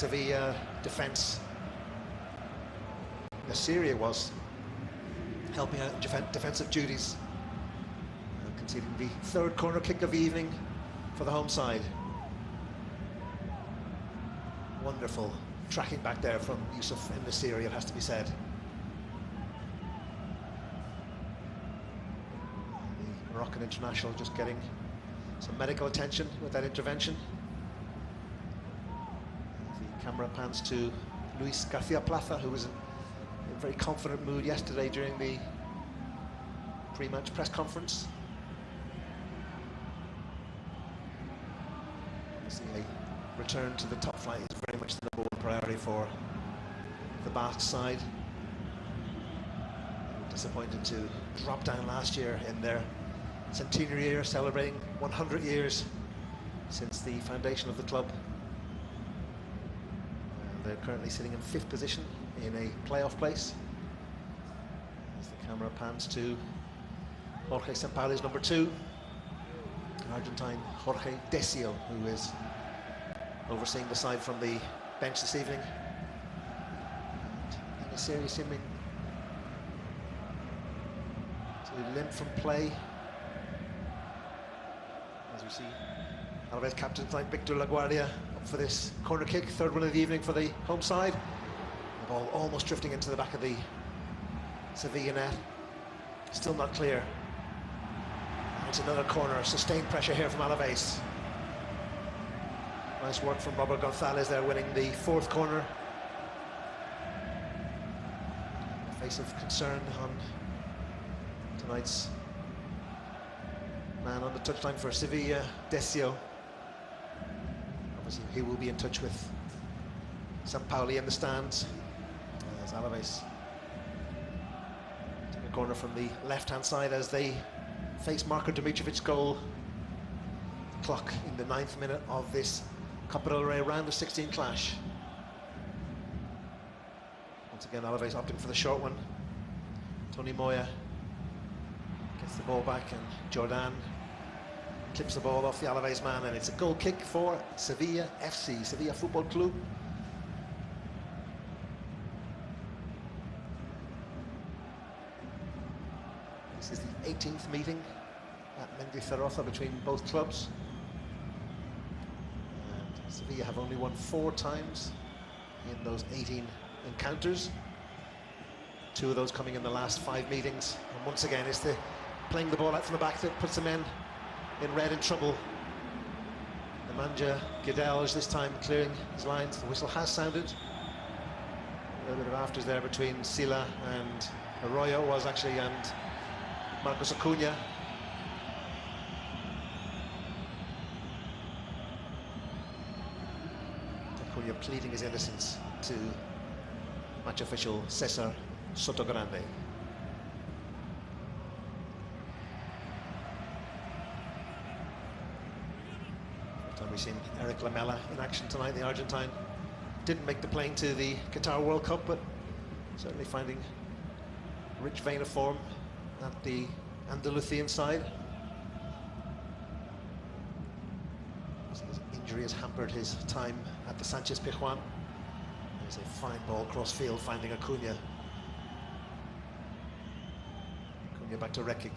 Sevilla defence. Syria was helping out in defensive duties, conceding the third corner kick of the evening for the home side. Wonderful tracking back there from Yusuf in the Syria, it has to be said. The Moroccan international just getting some medical attention with that intervention. The camera pans to Luis Garcia Plaza, who was in a very confident mood yesterday during the pre-match press conference. Obviously, a return to the top flight is very much the number one priority for the Basque side. Disappointed to drop down last year in their centenary year, celebrating 100 years since the foundation of the club. And they're currently sitting in 5th position in a playoff place. As the camera pans to Jorge Sampaoli's number 2, Argentine Jorge Decio, who is overseeing the side from the bench this evening. And in a series seeming to limp from play, as we see Alaves captain tonight Victor LaGuardia up for this corner kick, third one of the evening for the home side. The ball almost drifting into the back of the Sevilla net, still not clear. And it's another corner, sustained pressure here from Alaves. Nice work from Robert Gonzalez there, winning the 4th corner. A face of concern on tonight's man on the touchline for Sevilla, Decio. Obviously, he will be in touch with Sampaoli in the stands as Alaves take a corner from the left-hand side as they face Marko Dimicovic's goal. The clock in the 9th minute of this Copa del Rey round of 16 clash. Once again, Alaves opting for the short one. Tony Moya gets the ball back and Jordan clips the ball off the Alaves man, and it's a goal kick for Sevilla FC, Sevilla Football Club. This is the 18th meeting at Mendizorroza between both clubs. And Sevilla have only won 4 times in those 18 encounters. 2 of those coming in the last 5 meetings. And once again, it's the playing the ball out from the back that puts the men in red in trouble. Nemanja Guedes is this time clearing his lines. The whistle has sounded. A little bit of afters there between Sila and Arroyo was actually, and Marcos Acuna. Acuna pleading his innocence to match official Cesar Sotogrande. We've seen Eric Lamela in action tonight. The Argentine didn't make the plane to the Qatar World Cup, but certainly finding a rich vein of form at the Andalusian side. His injury has hampered his time at the Sanchez Pizjuan. There's a fine ball cross field finding Acuna. Acuna back to Rekic.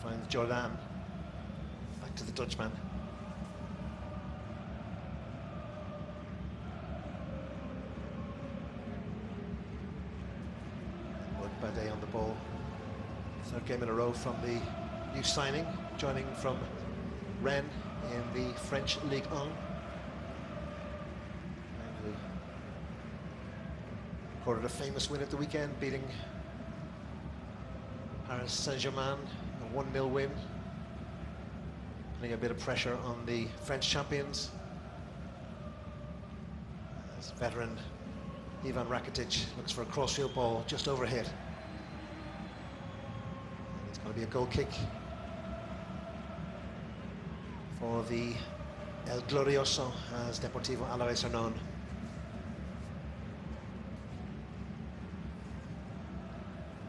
Finds Jordan. Back to the Dutchman. Day on the ball. 3rd game in a row from the new signing, joining from Rennes in the French Ligue 1. And who recorded a famous win at the weekend, beating Paris Saint-Germain, a 1-0 win, putting a bit of pressure on the French champions. As veteran Ivan Rakitic looks for a crossfield ball just overhit. Going to be a goal kick for the El Glorioso, as Deportivo Alaves are known.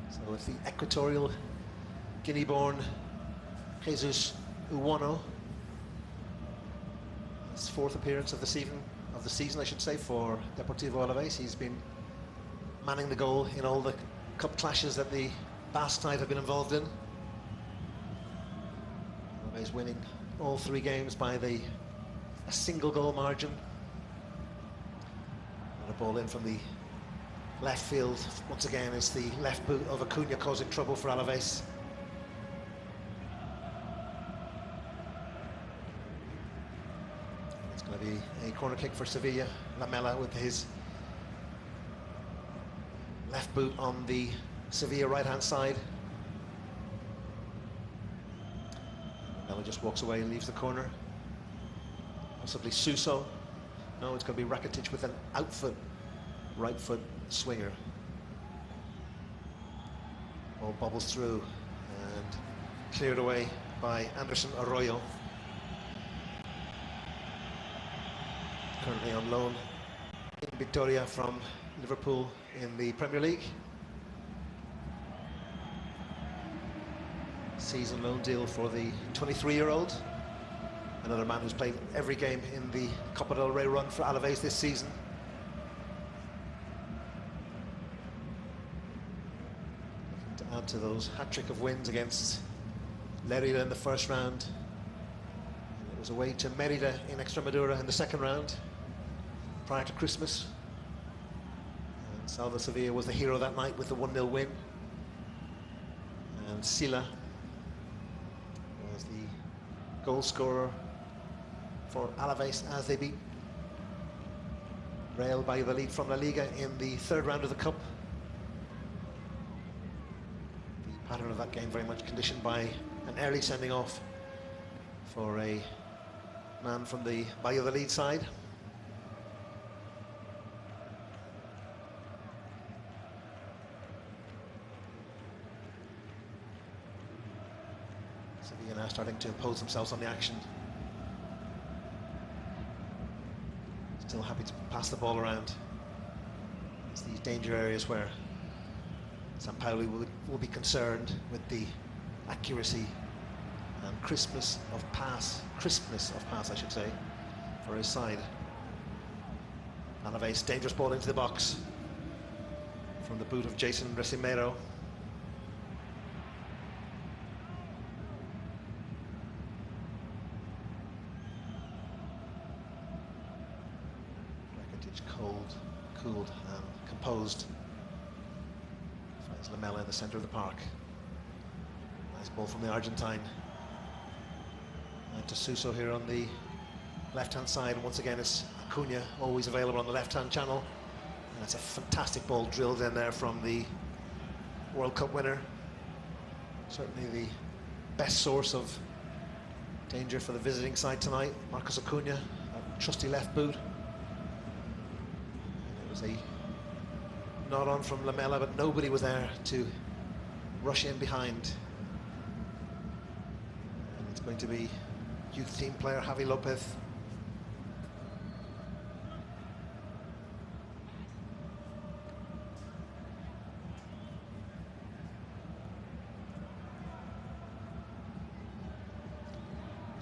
So it's the Equatorial Guinea-born Jesus Uwono. His 4th appearance of the season of the season, I should say, for Deportivo Alaves. He's been manning the goal in all the cup clashes that the Basque side have been involved in. Alaves winning all 3 games by a single goal margin. And a ball in from the left field. Once again, it's the left boot of Acuna causing trouble for Alaves. It's going to be a corner kick for Sevilla. Lamela with his left boot on the Sevilla right-hand side. Lamela just walks away and leaves the corner. Possibly Suso. No, it's going to be Rakitic with an outfoot, right foot swinger. Ball bobbles through and cleared away by Anderson Arroyo. Currently on loan in Victoria from Liverpool in the Premier League. Season loan deal for the 23-year-old. Another man who's played every game in the Copa del Rey run for Alaves this season. Looking to add to those hat-trick of wins against Lerida in the first round. And it was away to Merida in Extremadura in the second round, prior to Christmas. And Salva Sevilla was the hero that night with the 1-0 win. And Sila was the goal scorer for Alaves as they beat Real Valladolid from La Liga in the third round of the Cup. The pattern of that game very much conditioned by an early sending off for a man from the Valladolid side. Sevilla now starting to impose themselves on the action. Still happy to pass the ball around. It's these danger areas where Sampaoli will be concerned with the accuracy and crispness of pass, I should say, for his side. Alaves, dangerous ball into the box from the boot of Jason Recimero. Cooled and composed. Finds Lamela in the centre of the park. Nice ball from the Argentine. And to Suso here on the left-hand side. And once again, it's Acuna, always available on the left-hand channel. And it's a fantastic ball drilled in there from the World Cup winner. Certainly the best source of danger for the visiting side tonight. Marcos Acuna, a trusty left boot. A nod on from Lamela, but nobody was there to rush in behind. And it's going to be youth team player Javi Lopez.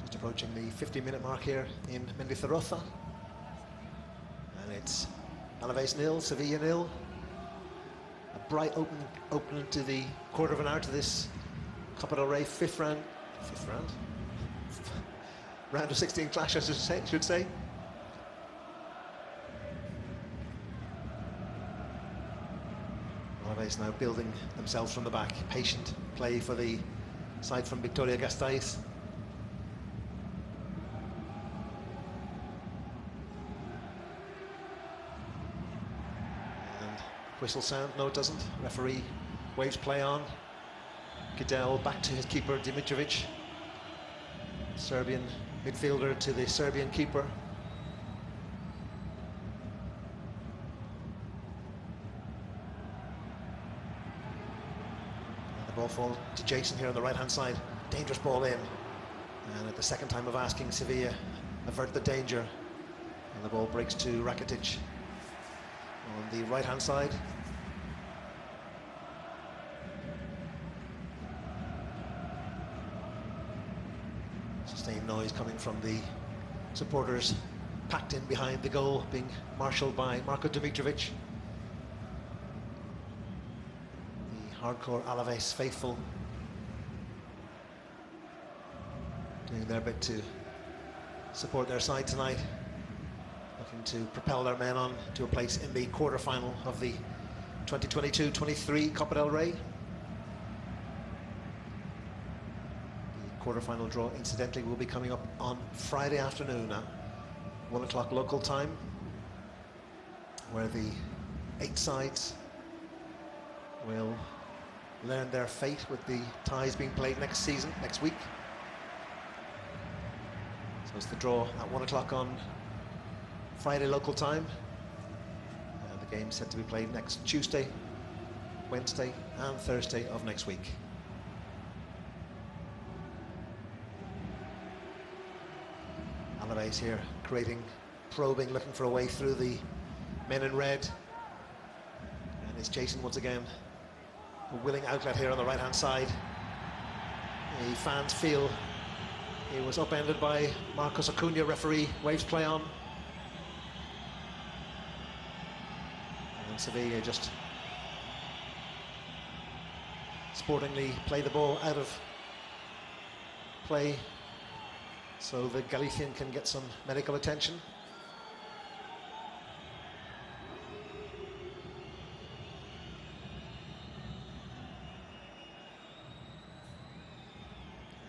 Just approaching the 50-minute mark here in Mendizorroza. And it's Alaves 0, Sevilla 0. A bright opening to the quarter of an hour to this Copa del Rey fifth round of 16 clash, I should say. Alaves now building themselves from the back. Patient play for the side from Vitoria-Gasteiz. Whistle sound, no it doesn't. Referee waves play on. Goodell back to his keeper Dimitrovic. Serbian midfielder to the Serbian keeper. And the ball falls to Jason here on the right hand side. Dangerous ball in. And at the second time of asking, Sevilla avert the danger. And the ball breaks to Rakitic on the right hand side. Sustained noise coming from the supporters packed in behind the goal, being marshalled by Marko Dimitrovic. The hardcore Alaves faithful doing their bit to support their side tonight, looking to propel their men on to a place in the quarter-final of the 2022-23 Copa del Rey. The quarter-final draw, incidentally, will be coming up on Friday afternoon at 1 o'clock local time, where the 8 sides will learn their fate, with the ties being played next week. So it's the draw at 1 o'clock on Friday local time. The game's set to be played next Tuesday, Wednesday and Thursday of next week. Alaves here creating, probing, looking for a way through the men in red. And it's Jason once again, a willing outlet here on the right-hand side. The fans feel he was upended by Marcos Acuna. Referee waves play on. And Sevilla just sportingly play the ball out of play so the Galician can get some medical attention.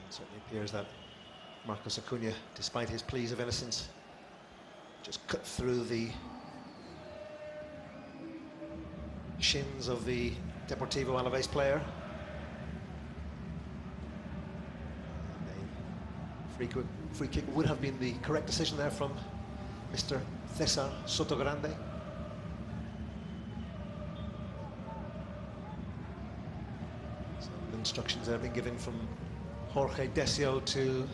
It certainly appears that Marcos Acuna, despite his pleas of innocence, just cut through the shins of the Deportivo Alaves player. And a free kick would have been the correct decision there from Mr. Cesar Sotogrande. Some instructions have been given from Jorge Decio to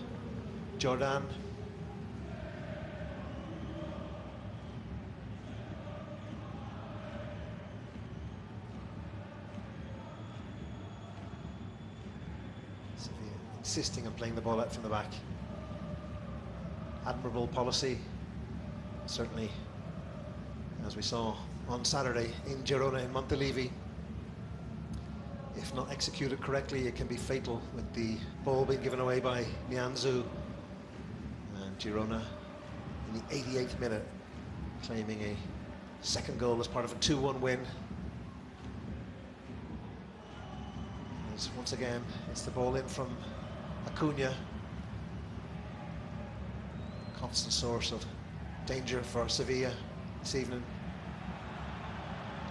Jordan. Sevilla insisting on playing the ball out from the back. Admirable policy, certainly, as we saw on Saturday in Girona in Montelivi. If not executed correctly, it can be fatal, with the ball being given away by Nianzou. And Girona, in the 88th minute, claiming a second goal as part of a 2-1 win. As once again, it's the ball in from Acuna. Constant source of danger for Sevilla this evening.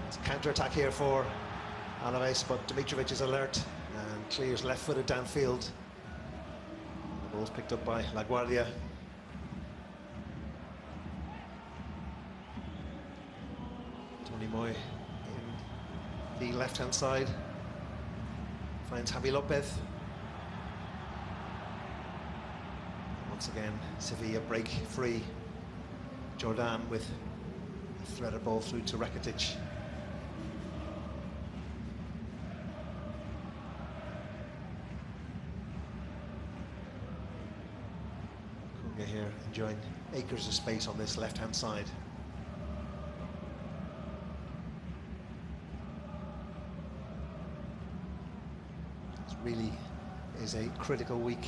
It's a counter-attack here for Alaves, but Dimitrovic is alert and clears left-footed downfield. The ball's picked up by LaGuardia. Tony Moy in the left-hand side finds Javi Lopez. Once again, Sevilla break free. Jordan with a threaded ball through to Rakitic. Kunga here enjoying acres of space on this left-hand side. It really is a critical week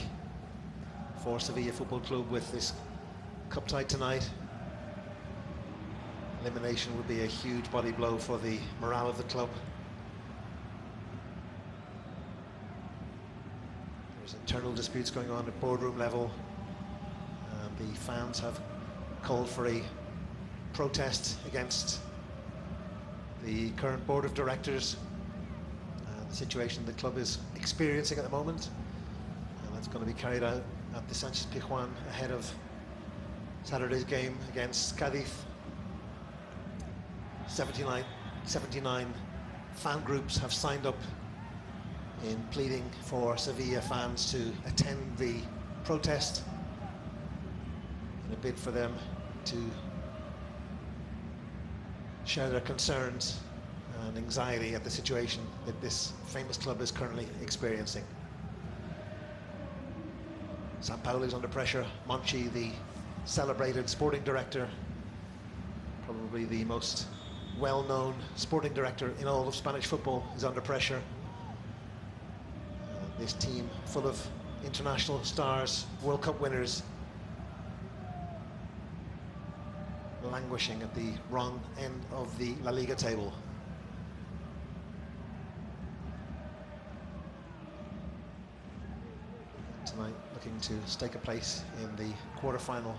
for Sevilla Football Club with this cup tie tonight. Elimination would be a huge body blow for the morale of the club. There's internal disputes going on at boardroom level. The fans have called for a protest against the current board of directors and the situation the club is experiencing at the moment. And that's going to be carried out at the Sanchez Pizjuan ahead of Saturday's game against Cadiz. 79 fan groups have signed up in pleading for Sevilla fans to attend the protest in a bid for them to share their concerns and anxiety at the situation that this famous club is currently experiencing. San Paolo is under pressure. Monchi, the celebrated sporting director, probably the most well-known sporting director in all of Spanish football, is under pressure. This team full of international stars, World Cup winners, languishing at the wrong end of the La Liga table. Tonight looking to stake a place in the quarter-final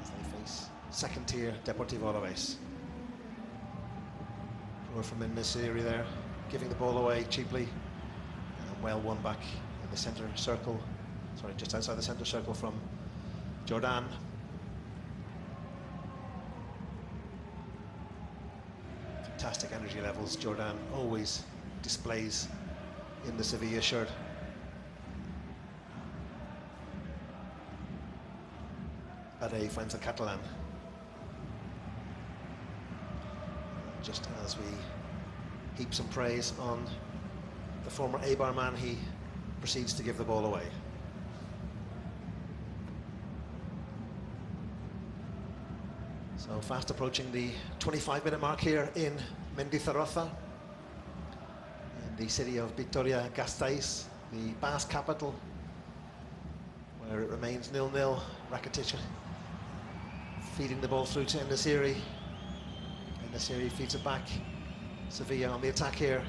as they face second-tier Deportivo Alaves. Or from in this area there, giving the ball away cheaply, and well won back in the centre circle, sorry, just outside the centre circle from Jordan. Fantastic energy levels Jordan always displays in the Sevilla shirt. Bade finds the Catalan. Just as we heap some praise on the former Eibar man, he proceeds to give the ball away. So fast approaching the 25-minute mark here in Mendizorroza, in the city of Vitoria-Gasteiz, the Basque capital, where it remains 0-0. Rakitic feeding the ball through to En-Nesyri. En-Nesyri feeds it back. Sevilla on the attack here.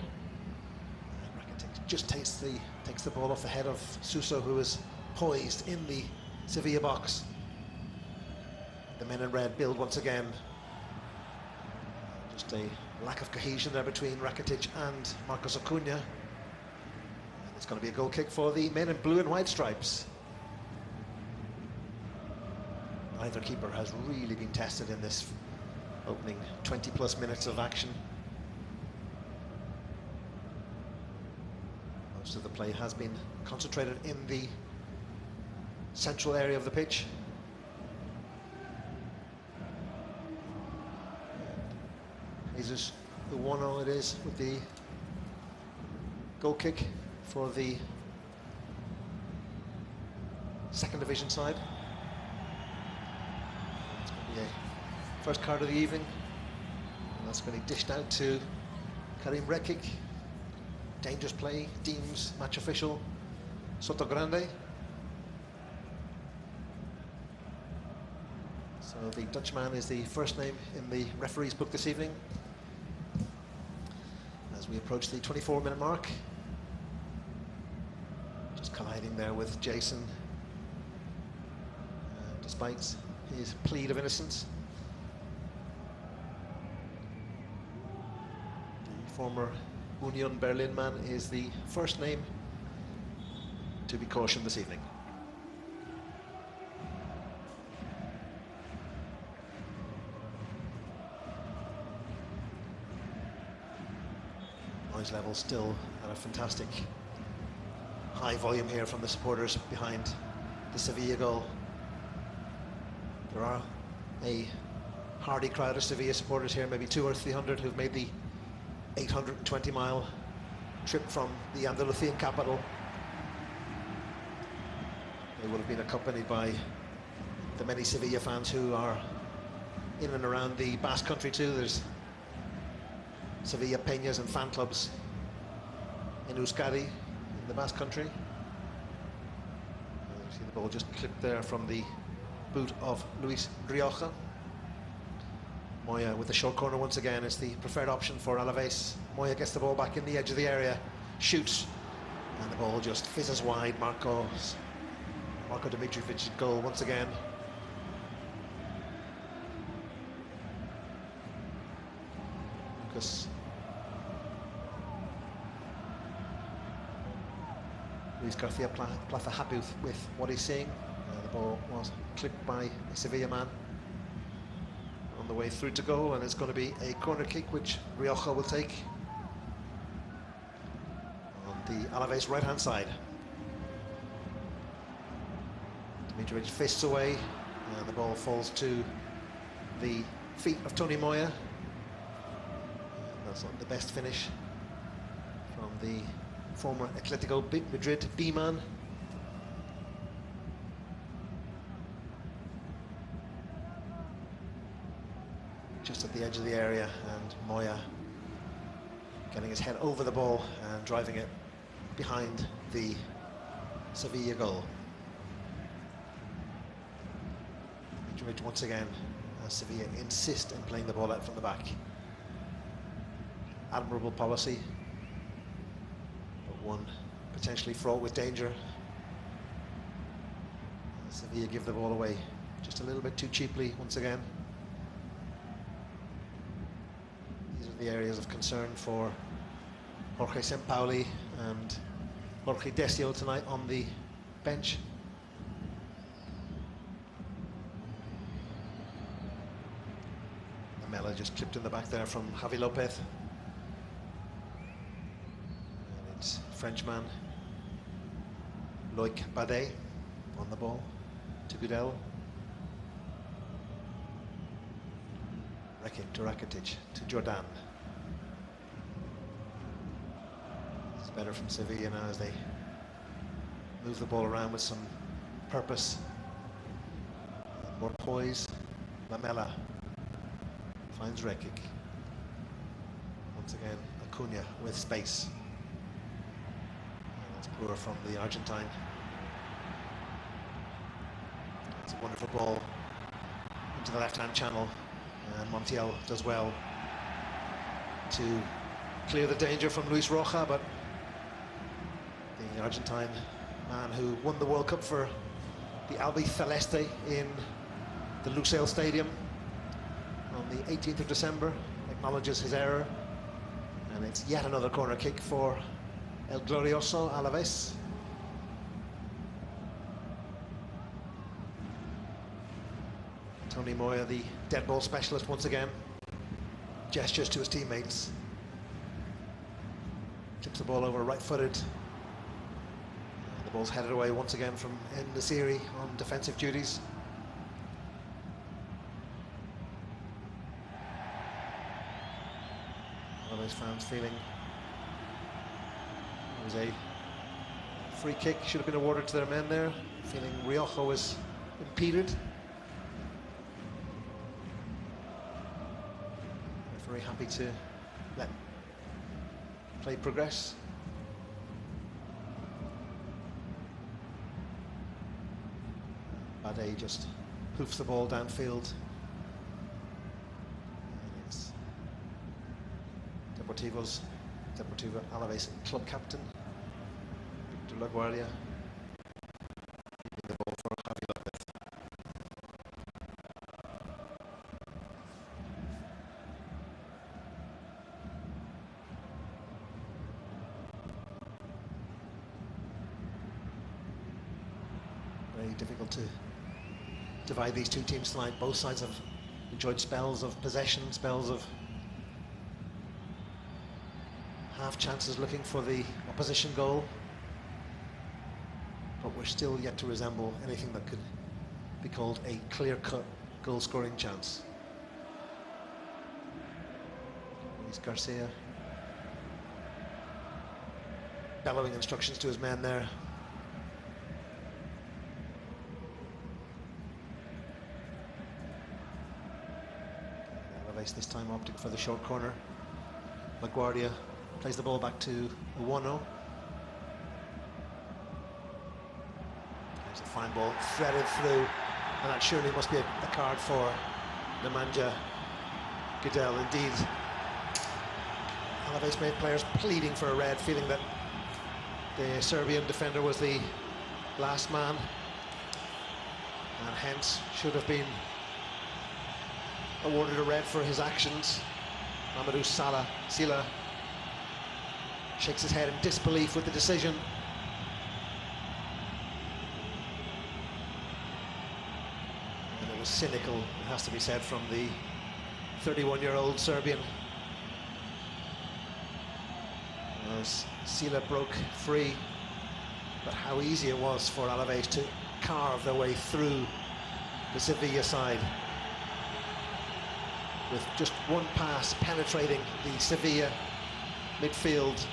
Rakitic just takes the ball off the head of Suso, who is poised in the Sevilla box. The men in red build once again. Just a lack of cohesion there between Rakitic and Marcos Acuna. And it's going to be a goal kick for the men in blue and white stripes. Neither keeper has really been tested in this opening 20+ minutes of action. Most of the play has been concentrated in the central area of the pitch. Jesus Uwano it is with the goal kick for the second division side. It's going to be a first card of the evening, and that's going to be dished out to Karim Rekic. Dangerous play, deems match official Sotogrande. So the Dutchman is the first name in the referee's book this evening. As we approach the 24-minute mark, just colliding there with Jason, despite his plea of innocence. The former Union Berlin man is the first name to be cautioned this evening. Noise level still at a fantastic high volume here from the supporters behind the Sevilla goal. There are a hardy crowd of Sevilla supporters here, maybe 200 or 300, who've made the 820-mile trip from the Andalusian capital. They would have been accompanied by the many Sevilla fans who are in and around the Basque country too. There's Sevilla peñas and fan clubs in Euskadi, in the Basque country. You see the ball just clipped there from the boot of Luis Rioja. Moya with the short corner once again. It's the preferred option for Alaves. Moya gets the ball back in the edge of the area, shoots, and the ball just fizzes wide. Marko Dimitrovic's goal once again. Luis Garcia Plaza happy with what he's seeing. The ball was clipped by a Sevilla man on the way through to goal, and it's going to be a corner kick which Rioja will take on the Alaves right-hand side. Dimitrovic fists away, and the ball falls to the feet of Tony Moya. That's not the best finish from the former Atletico Madrid B-man. just at the edge of the area, and Moya getting his head over the ball and driving it behind the Sevilla goal. Mitrovic once again, as Sevilla insist in playing the ball out from the back. Admirable policy, but one potentially fraught with danger. Sevilla give the ball away just a little bit too cheaply once again. These are the areas of concern for Jorge Sampaoli and Jorge Decio tonight on the bench. Lamela just clipped in the back there from Javi Lopez. And it's Frenchman Loic Badet on the ball to Gudel. Rekin to Rakitic to Jordan. It's better from Sevilla now as they move the ball around with some purpose. More poise. Lamela finds Rekic. Once again, Acuna with space. And that's poor from the Argentine. It's a wonderful ball into the left-hand channel, and Montiel does well to clear the danger from Luis Roja, but the Argentine man who won the World Cup for the Albiceleste in the Lusail Stadium on the 18th of December acknowledges his error, and it's yet another corner kick for El Glorioso Alaves. Tony Moya, the dead ball specialist once again, gestures to his teammates, tips the ball over right-footed. The ball's headed away once again from En-Nesyri on defensive duties. All those fans feeling it was a free kick, should have been awarded to their men there, feeling Rioja was impeded. Very happy to let play progress. Badet just hoofs the ball downfield. And it's Deportivo Alaves club captain Victor LaGuardia giving the ball for Javi Lopez. Very difficult to divide these two teams tonight. Both sides have enjoyed spells of possession, spells of half chances looking for the opposition goal, but we're still yet to resemble anything that could be called a clear-cut goal-scoring chance. Luis Garcia bellowing instructions to his men there. This time opting for the short corner. LaGuardia plays the ball back to Uwano. There's a fine ball threaded through, and that surely must be a card for Nemanja Gudel. Indeed, Alaves made players pleading for a red, feeling that the Serbian defender was the last man, and hence should have been awarded a red for his actions. Mamadou Sila shakes his head in disbelief with the decision. And it was cynical, it has to be said, from the 31-year-old Serbian. As Sila broke free, but how easy it was for Alaves to carve their way through the Sevilla side, with just one pass penetrating the Sevilla midfield.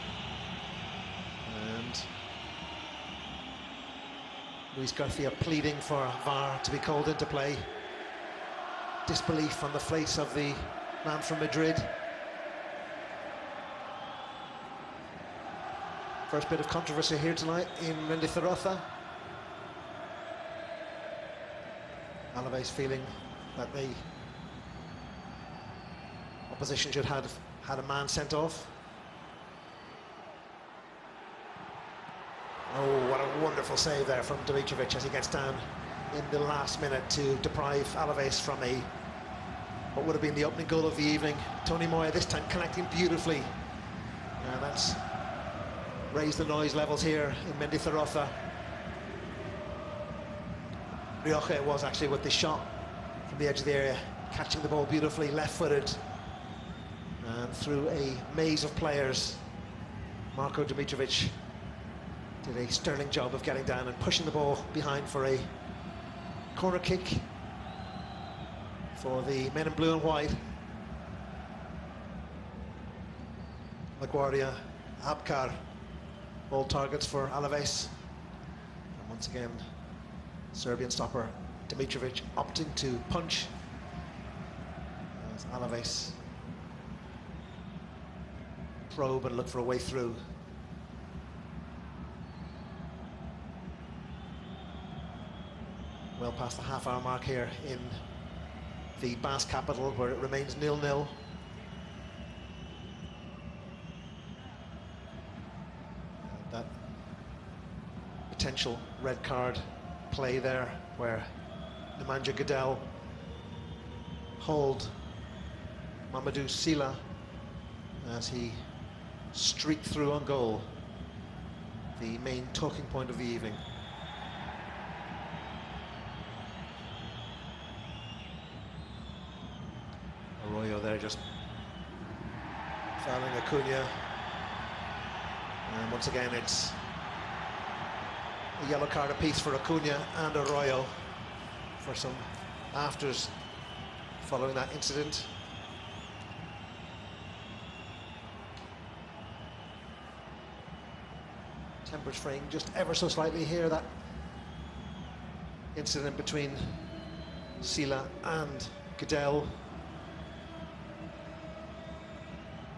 And Luis Garcia pleading for VAR to be called into play. Disbelief on the face of the man from Madrid. First bit of controversy here tonight in Mendizorroza. Alaves feeling that the opposition should have had a man sent off. Oh, what a wonderful save there from Dimitrovic as he gets down in the last minute to deprive Alaves from what would have been the opening goal of the evening. Tony Moya this time connecting beautifully. And that's raised the noise levels here in Mendizorroza. Rioja it was actually with the shot from the edge of the area, catching the ball beautifully, left-footed, and through a maze of players, Marko Dimitrovic did a sterling job of getting down and pushing the ball behind for a corner kick for the men in blue and white. LaGuardia, Abkar, all targets for Alaves. And once again, Serbian stopper Dimitrovic opting to punch as Alaves probe and look for a way through. Well past the half-hour mark here in the Basque capital, where it remains 0-0. That potential red card play there, where Nemanja Gadel hauled Mamadou Sila as he streaked through on goal, the main talking point of the evening. Arroyo there just fouling Acuna, and once again it's a yellow card apiece for Acuna and Arroyo for some afters following that incident. Tempers fraying just ever so slightly here, that incident between Sila and Gadel,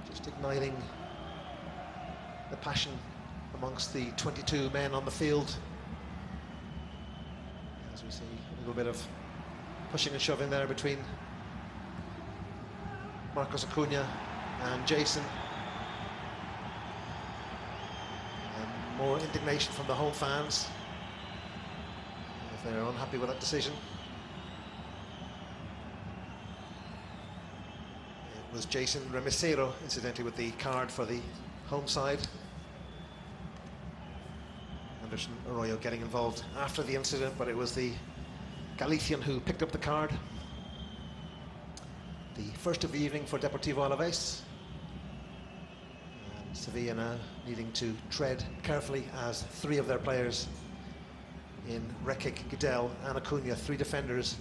just igniting the passion amongst the 22 men on the field. As we see a little bit of pushing and shoving there between Marcos Acuna and Jason. And more indignation from the home fans if they're unhappy with that decision. It was Jason Remisero, incidentally, with the card for the home side. Anderson Arroyo getting involved after the incident, but it was the Galician who picked up the card. The first of the evening for Deportivo Alaves. And Sevilla now needing to tread carefully as three of their players in Rekic, Gadel and Acuna, three defenders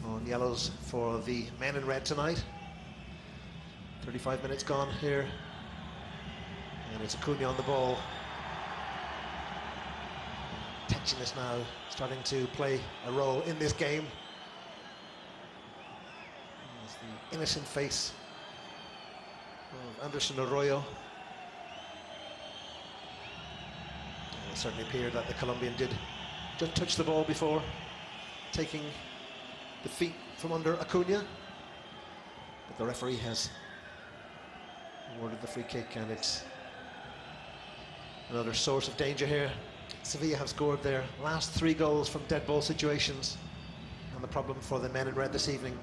on yellows for the men in red tonight. 35 minutes gone here, and it's Acuna on the ball. Tension is now starting to play a role in this game. There's the innocent face of Anderson Arroyo. And it certainly appeared that the Colombian did just touch the ball before taking the feet from under Acuna. But the referee has awarded the free kick, and it's another source of danger here. Sevilla have scored their last 3 goals from dead ball situations, and the problem for the men in red this evening.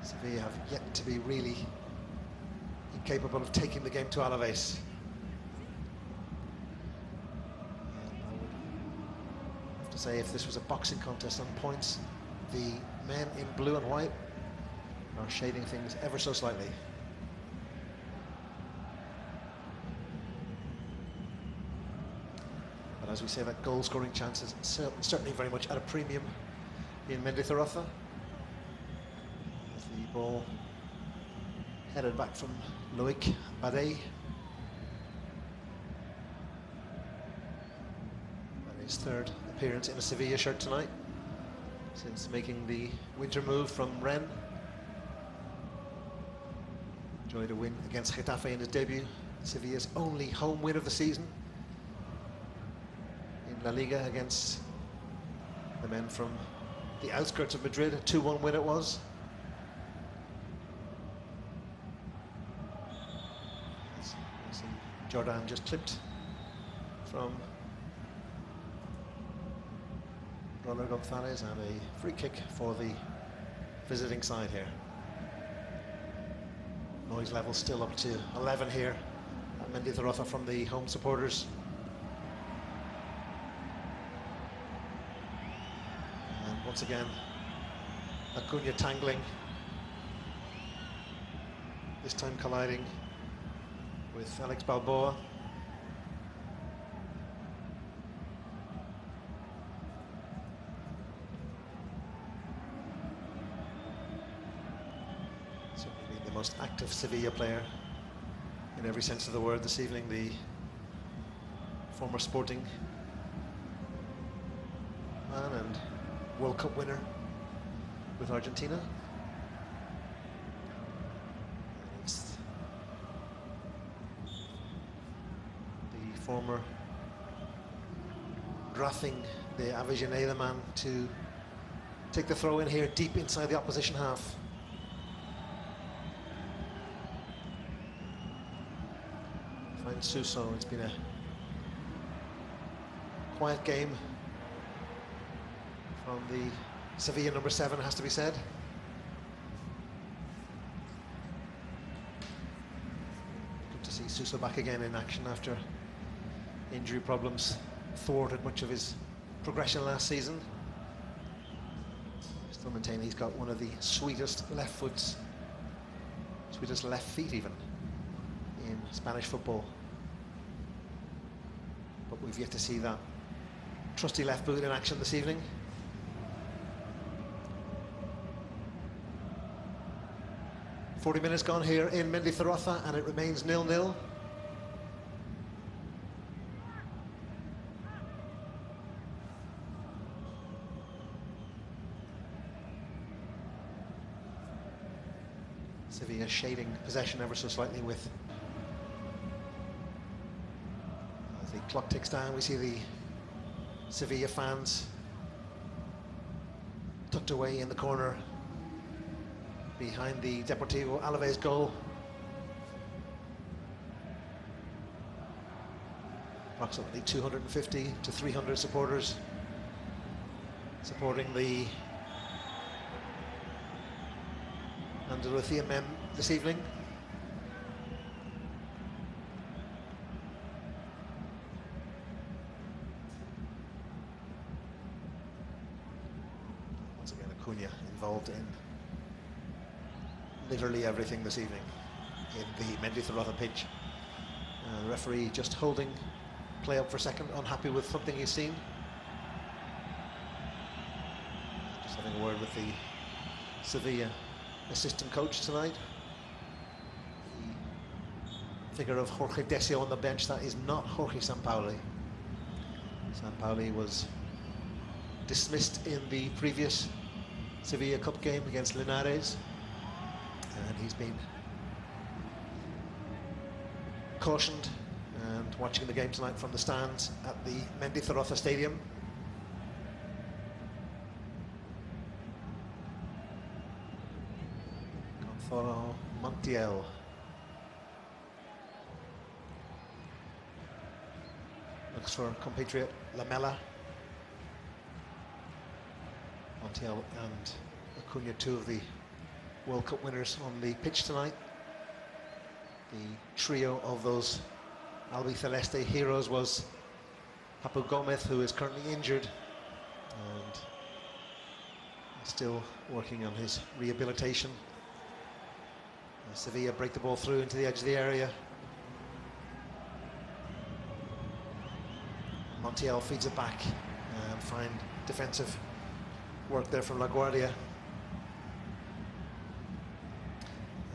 Sevilla have yet to be really incapable of taking the game to Alaves. And I would have to say, if this was a boxing contest on points, the men in blue and white are shading things ever so slightly. But as we say, that goal-scoring chance is certainly very much at a premium in Mendizorroza. As the ball headed back from Loic Bade. His third appearance in a Sevilla shirt tonight since making the winter move from Rennes. Enjoyed a win against Getafe in his debut, Sevilla's only home win of the season in La Liga against the men from the outskirts of Madrid. A 2-1 win it was. Jordan just clipped from Roller Gonzalez, and a free kick for the visiting side here. Noise level still up to 11 here at Mendizorroza from the home supporters. And once again, Acuna tangling, this time colliding with Alex Balboa. Certainly been the most active Sevilla player in every sense of the word this evening, the former Sporting man and World Cup winner with Argentina. Former Racing, the Avellaneda man, to take the throw in here deep inside the opposition half. Finds Suso. It's been a quiet game from the Sevilla number 7, has to be said. Good to see Suso back again in action after injury problems thwarted much of his progression last season. Still maintain he's got one of the sweetest left foots, sweetest left feet even, in Spanish football. But we've yet to see that trusty left boot in action this evening. "40 minutes gone here in Mendizorroza, and it remains 0-0. Sevilla shading possession ever so slightly with, as the clock ticks down, we see the Sevilla fans tucked away in the corner behind the Deportivo Alaves goal. Approximately 250 to 300 supporters supporting the Andalusia men this evening. Once again, Acuna involved in literally everything this evening in the Mendizorroza pitch. The referee just holding play up for a second, unhappy with something he's seen. Just having a word with the Sevilla assistant coach tonight. The figure of Jorge Decio on the bench, that is not Jorge Sampaoli. Sampaoli was dismissed in the previous Sevilla Cup game against Linares, and he's been cautioned and watching the game tonight from the stands at the Mendizorroza Stadium. Gonzalo Montiel. Looks for compatriot Lamela. Montiel and Acuna, two of the World Cup winners on the pitch tonight. The trio of those Albiceleste heroes was Papu Gomez, who is currently injured and still working on his rehabilitation. Sevilla break the ball through into the edge of the area. Montiel feeds it back and find defensive work there from LaGuardia.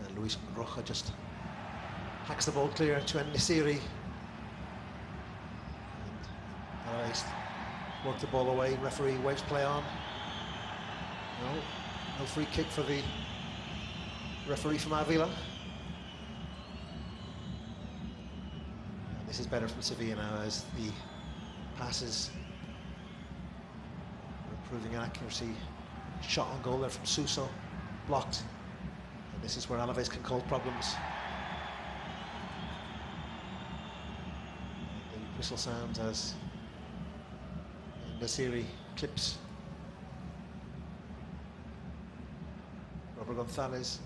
And Luis Roja just hacks the ball clear to Nesiri. And Work the ball away, referee waves play on. No free kick for the referee from Avila. And this is better from Sevilla now as the passes are improving accuracy. Shot on goal there from Suso, blocked. And this is where Alaves can cause problems. The whistle sounds as Nasiri clips Robert Gonzalez.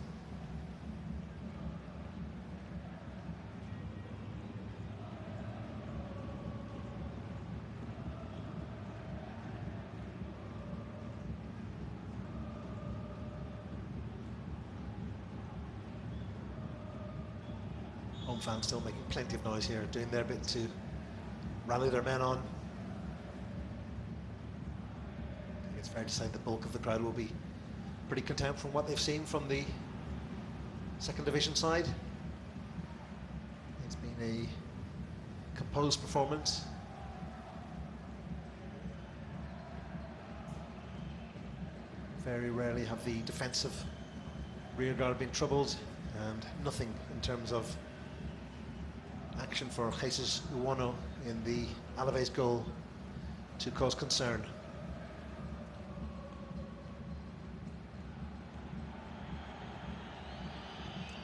Home fans still making plenty of noise here, doing their bit to rally their men on. It's fair to say the bulk of the crowd will be pretty content from what they've seen from the second division side. It's been a composed performance. Very rarely have the defensive rear guard been troubled, and nothing in terms of action for Jesus Uono in the Alaves goal to cause concern.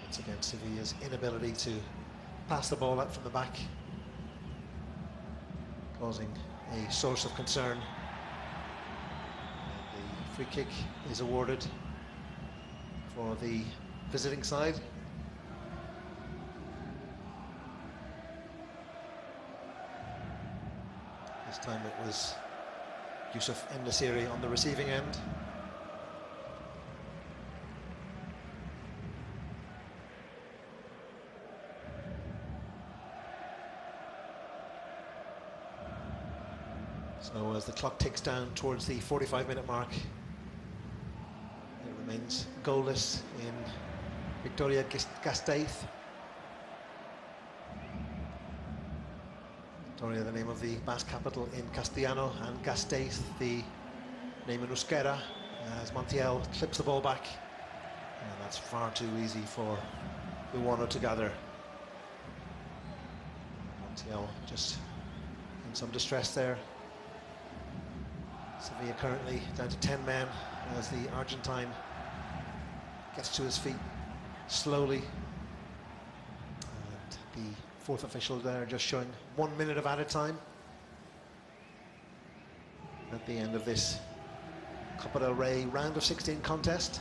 Once again, Sevilla's inability to pass the ball out from the back, causing a source of concern. And the free kick is awarded for the visiting side. This time it was Yusuf En-Nesyri on the receiving end. So as the clock ticks down towards the 45-minute mark, it remains goalless in Vitoria-Gasteiz. Vitoria, the name of the Basque capital in Castellano, and Gasteiz, the name in Euskera, as Montiel clips the ball back. And that's far too easy for Uono to gather. Montiel just in some distress there. Sevilla currently down to 10 men as the Argentine gets to his feet slowly. And the fourth official there just showing 1 minute of added time at the end of this Copa del Rey round of 16 contest.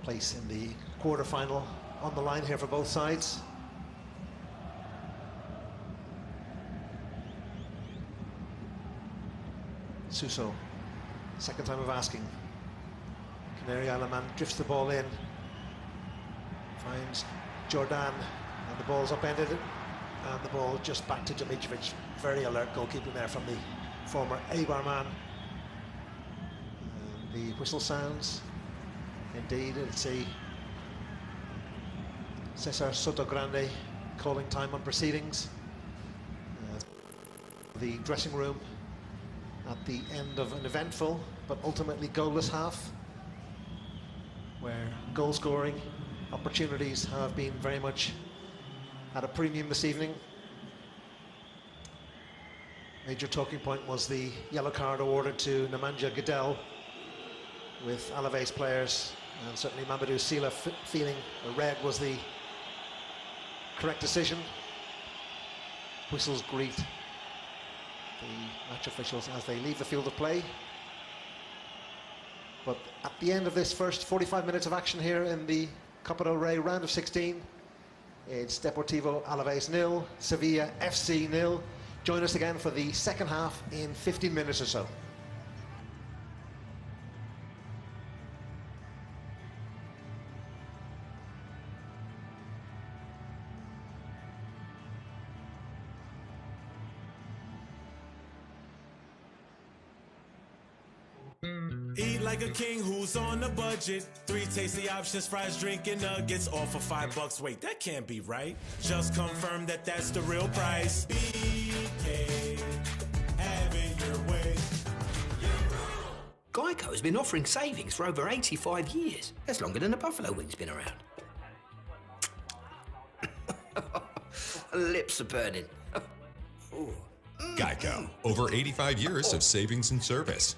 Place in the quarter-final on the line here for both sides. Suso, second time of asking. Canary Island man drifts the ball in, finds Jordan, and the ball's upended, and the ball just back to Dimitrovic. Very alert goalkeeping there from the former Eibar man. And the whistle sounds. Indeed, it's a Cesar Sotogrande calling time on proceedings. The dressing room at the end of an eventful but ultimately goalless half, where goal scoring opportunities have been very much at a premium this evening. Major talking point was the yellow card awarded to Nemanja Gudelj, with Alaves players and certainly Mamadou Sila feeling a red was the correct decision. Whistles greet the match officials as they leave the field of play. But at the end of this first 45 minutes of action here in the Copa del Rey round of 16, it's Deportivo Alaves 0, Sevilla FC 0. Join us again for the second half in 15 minutes or so. Eat like a king who's on a budget. 3 tasty options, fries, drink, and nuggets, all for $5. Wait, that can't be right. Just confirm that that's the real price. BK. Geico has been offering savings for over 85 years. That's longer than the buffalo wing's been around. Lips are burning. Geico, over 85 years of savings and service.